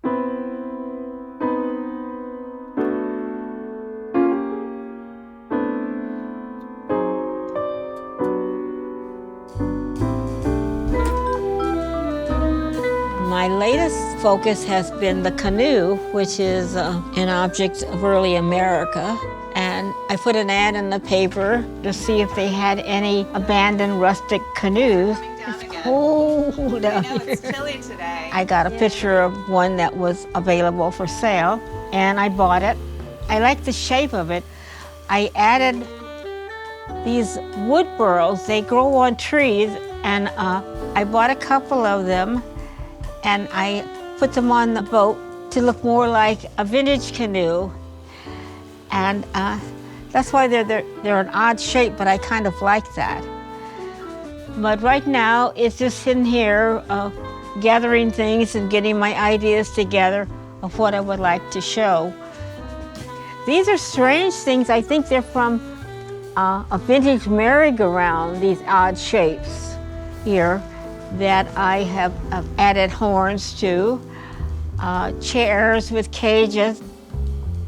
My latest focus has been the canoe, which is an object of early America. And I put an ad in the paper to see if they had any abandoned rustic canoes. It's cold out here. It's chilly today. I got a picture of one that was available for sale, and I bought it. I like the shape of it. I added these wood burls. They grow on trees, and I bought a couple of them, and I put them on the boat to look more like a vintage canoe. And that's why they're an odd shape, but I kind of like that. But right now, it's just in here gathering things and getting my ideas together of what I would like to show. These are strange things. I think they're from a vintage merry-go-round, these odd shapes here that I have added horns to, chairs with cages.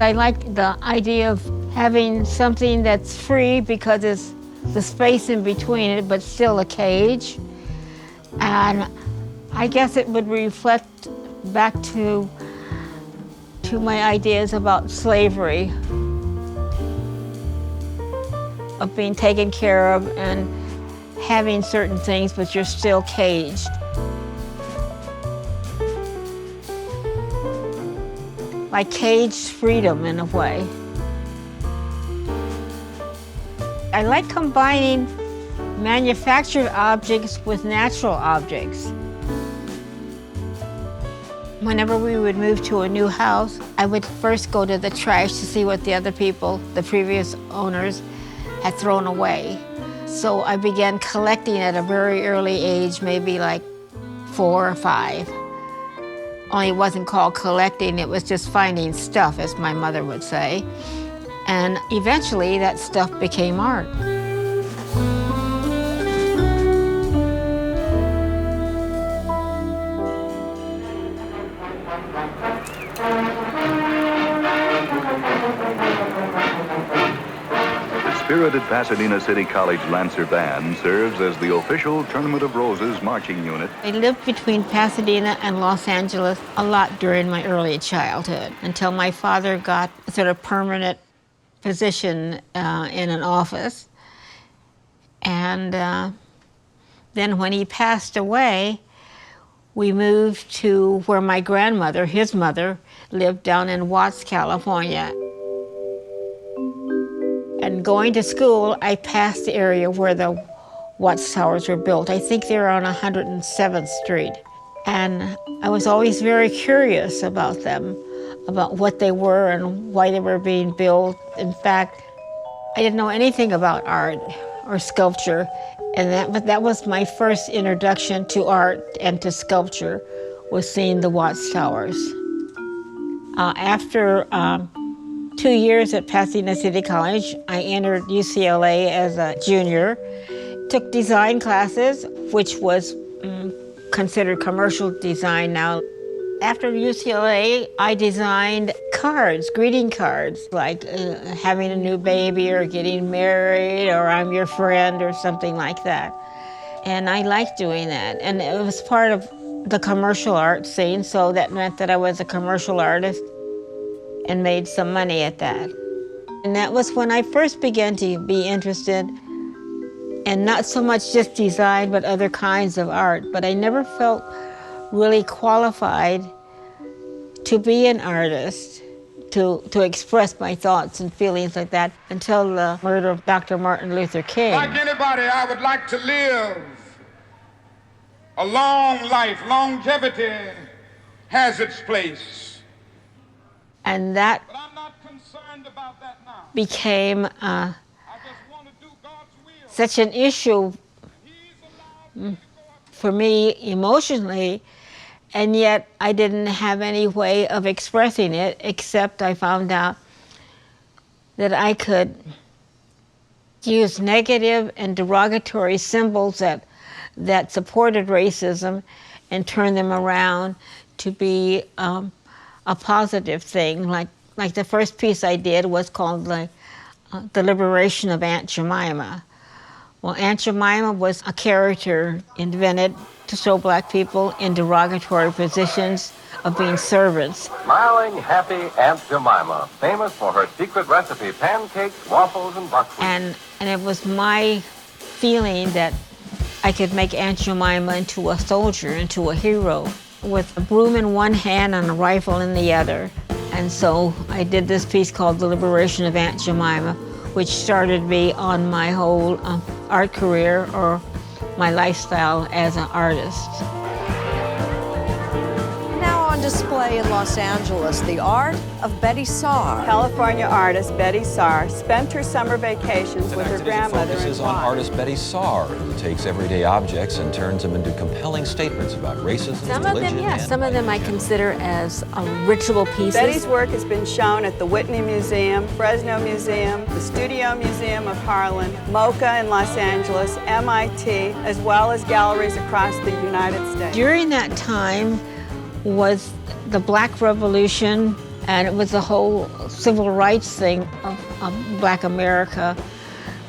I like the idea of having something that's free because it's the space in between it, but still a cage. And I guess it would reflect back to my ideas about slavery, of being taken care of and having certain things, but you're still caged. Like caged freedom in a way. I like combining manufactured objects with natural objects. Whenever we would move to a new house, I would first go to the trash to see what the other people, the previous owners, had thrown away. So I began collecting at a very early age, maybe like 4 or 5. Only it wasn't called collecting, it was just finding stuff, as my mother would say. And eventually that stuff became art. Spirited Pasadena City College Lancer Band serves as the official Tournament of Roses marching unit. I lived between Pasadena and Los Angeles a lot during my early childhood until my father got a sort of permanent position in an office. And then when he passed away, we moved to where my grandmother, his mother, lived down in Watts, California. And going to school, I passed the area where the Watts Towers were built. I think they were on 107th Street. And I was always very curious about them, about what they were and why they were being built. In fact, I didn't know anything about art or sculpture, but that was my first introduction to art and to sculpture, was seeing the Watts Towers. After 2 years at Pasadena City College, I entered UCLA as a junior, took design classes, which was considered commercial design now. After UCLA, I designed cards, greeting cards, like having a new baby or getting married or I'm your friend or something like that. And I liked doing that. And it was part of the commercial art scene, so that meant that I was a commercial artist and made some money at that. And that was when I first began to be interested in not so much just design, but other kinds of art. But I never felt really qualified to be an artist, to express my thoughts and feelings like that, until the murder of Dr. Martin Luther King. Like anybody, I would like to live a long life. Longevity has its place. And that But I'm not concerned about that now. became I just want to do God's will. such an issue He's allowed me to go up. for me emotionally, and yet I didn't have any way of expressing it, except I found out that I could use negative and derogatory symbols that supported racism and turn them around to be a positive thing. Like the first piece I did was called The Liberation of Aunt Jemima. Well, Aunt Jemima was a character invented to show black people in derogatory positions of being servants. Smiling, happy Aunt Jemima, famous for her secret recipe, pancakes, waffles, and buckwheat. And it was my feeling that I could make Aunt Jemima into a soldier, into a hero, with a broom in one hand and a rifle in the other. And so I did this piece called The Liberation of Aunt Jemima, which started me on my whole art career or my lifestyle as an artist. Now on display in Los Angeles, the art of Betye Saar. California artist Betye Saar spent her summer vacations with her grandmother focuses in on Guam. artist Betye Saar, who takes everyday objects and turns them into compelling statements about racism, Some of religion, them, yes. and Some of them I consider as ritual pieces. Betty's work has been shown at the Whitney Museum, Fresno Museum, the Studio Museum of Harlem, MoCA in Los Angeles, MIT, as well as galleries across the United States. During that time was the Black Revolution, and it was the whole civil rights thing of Black America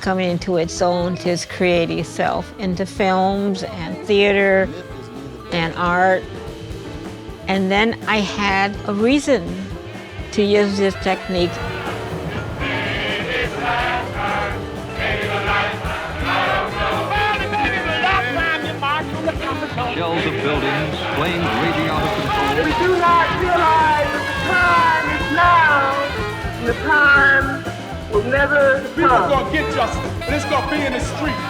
coming into its own, to its creative self, into films and theater and art. And then I had a reason to use this technique. Shells of buildings, planes raging out of control. We do not realize that the time is now, and the time will never People come. gonna get justice, and it's gonna be in the street.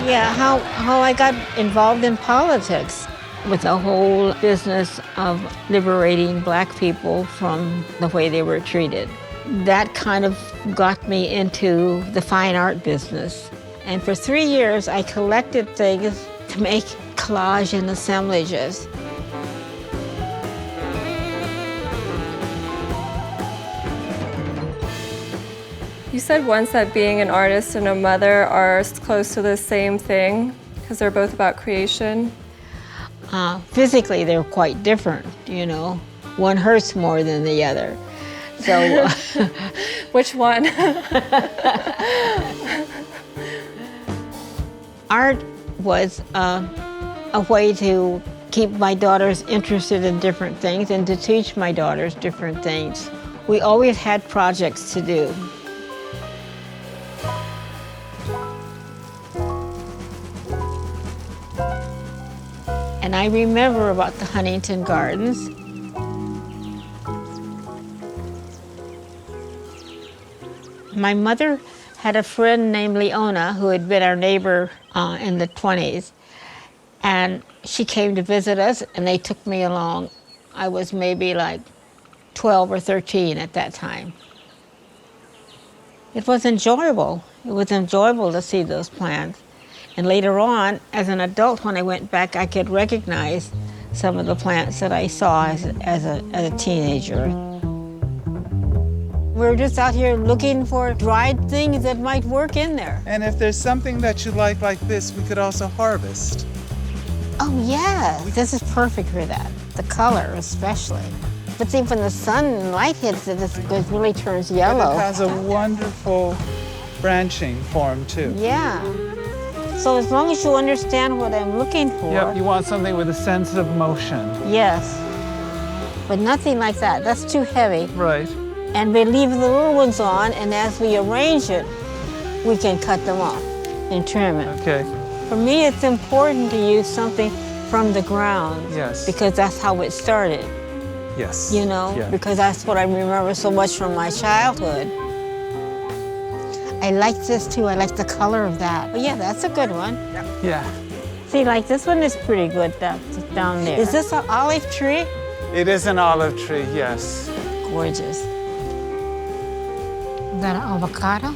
Yeah, how I got involved in politics with the whole business of liberating black people from the way they were treated. That kind of got me into the fine art business. And for 3 years, I collected things to make collage and assemblages. You said once that being an artist and a mother are close to the same thing because they're both about creation. Physically, they're quite different, you know. One hurts more than the other. So, Which one? art was a way to keep my daughters interested in different things and to teach my daughters different things. We always had projects to do. And I remember about the Huntington Gardens. My mother had a friend named Leona who had been our neighbor in the 20s. And she came to visit us and they took me along. I was maybe like 12 or 13 at that time. It was enjoyable. It was enjoyable to see those plants. And later on, as an adult, when I went back, I could recognize some of the plants that I saw as a teenager. We're just out here looking for dried things that might work in there. And if there's something that you like this, we could also harvest. Oh yeah, this is perfect for that. The color especially. But see, when the sun and light hits it, it really turns yellow. But it has a wonderful branching form too. Yeah. So as long as you understand what I'm looking for. Yep, you want something with a sense of motion. Yes. But nothing like that. That's too heavy. Right. And we leave the little ones on, and as we arrange it, we can cut them off and trim it. Okay. For me, it's important to use something from the ground. Yes. Because that's how it started. Yes. You know, Yeah. because that's what I remember so much from my childhood. I like this too. I like the color of that. But yeah, that's a good one. Yeah. See, like this one is pretty good down there. Is this an olive tree? It is an olive tree, yes. Gorgeous. Is that an avocado?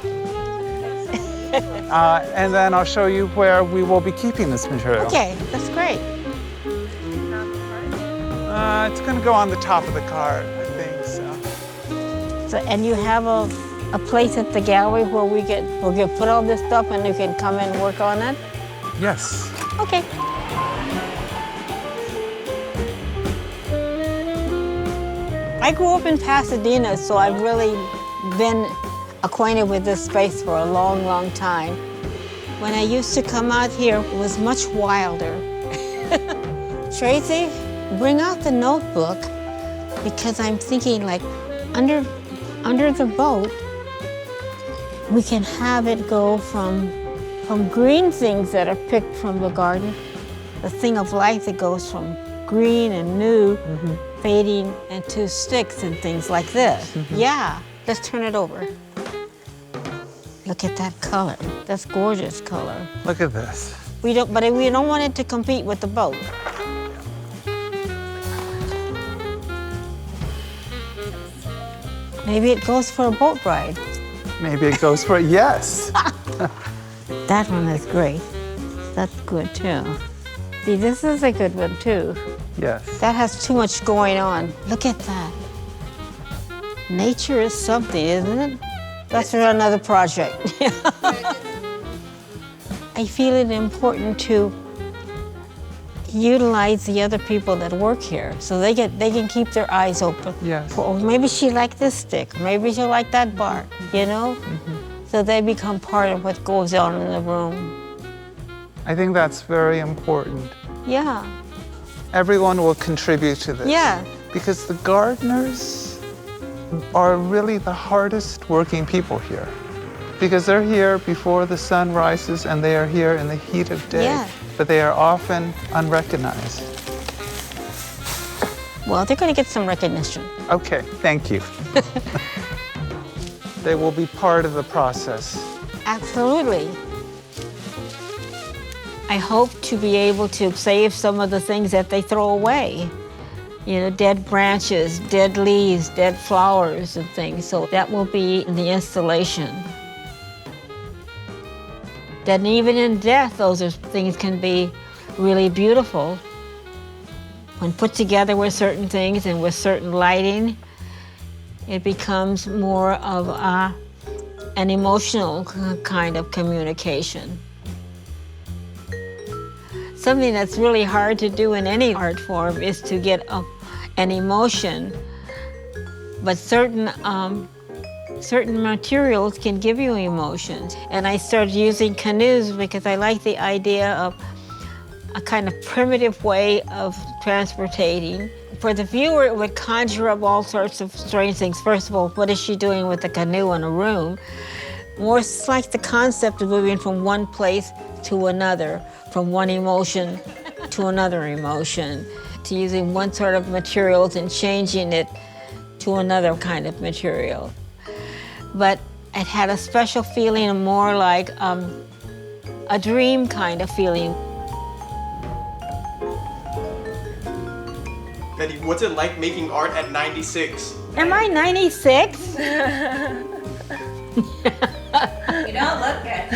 And then I'll show you where we will be keeping this material. Okay, that's great. It's going to go on the top of the cart, I think so. And you have a place at the gallery where we'll get put all this stuff and you can come and work on it? Yes. Okay. I grew up in Pasadena, so I've really been acquainted with this space for a long, long time. When I used to come out here, it was much wilder. Tracy, bring out the notebook, because I'm thinking like under the boat, we can have it go from green things that are picked from the garden, the thing of life that goes from green and new, fading into sticks and things like this. Yeah, let's turn it over. Look at that color. That's gorgeous color. Look at this. We don't want it to compete with the boat. Maybe it goes for a boat ride. Maybe it goes for, yes. That one is great. That's good too. See, this is a good one too. Yes. That has too much going on. Look at that. Nature is something, isn't it? That's for another project. I feel it important to utilize the other people that work here so they can keep their eyes open. Yes. Or maybe she liked this stick, maybe she'll like that bark, you know? So they become part of what goes on in the room. I think that's very important. Yeah. Everyone will contribute to this. Yeah. Because the gardeners are really the hardest working people here. Because they're here before the sun rises and they are here in the heat of day. Yeah. But they are often unrecognized. Well, they're going to get some recognition. Okay, thank you. They will be part of the process. Absolutely. I hope to be able to save some of the things that they throw away. You know, dead branches, dead leaves, dead flowers and things. So that will be in the installation. Then even in death, those things can be really beautiful. When put together with certain things and with certain lighting, it becomes more of an emotional kind of communication. Something that's really hard to do in any art form is to get an emotion, but certain materials can give you emotions. And I started using canoes because I like the idea of a kind of primitive way of transportating. For the viewer, it would conjure up all sorts of strange things. First of all, what is she doing with a canoe in a room? More, it's like the concept of moving from one place to another, from one emotion to another emotion, to using one sort of materials and changing it to another kind of material. But it had a special feeling, more like a dream kind of feeling. Betty, what's it like making art at 96? Am I 96? You don't look it.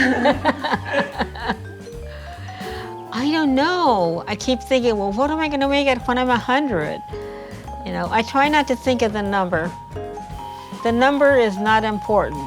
I don't know. I keep thinking, well, what am I going to make it when I'm 100? You know, I try not to think of the number. The number is not important.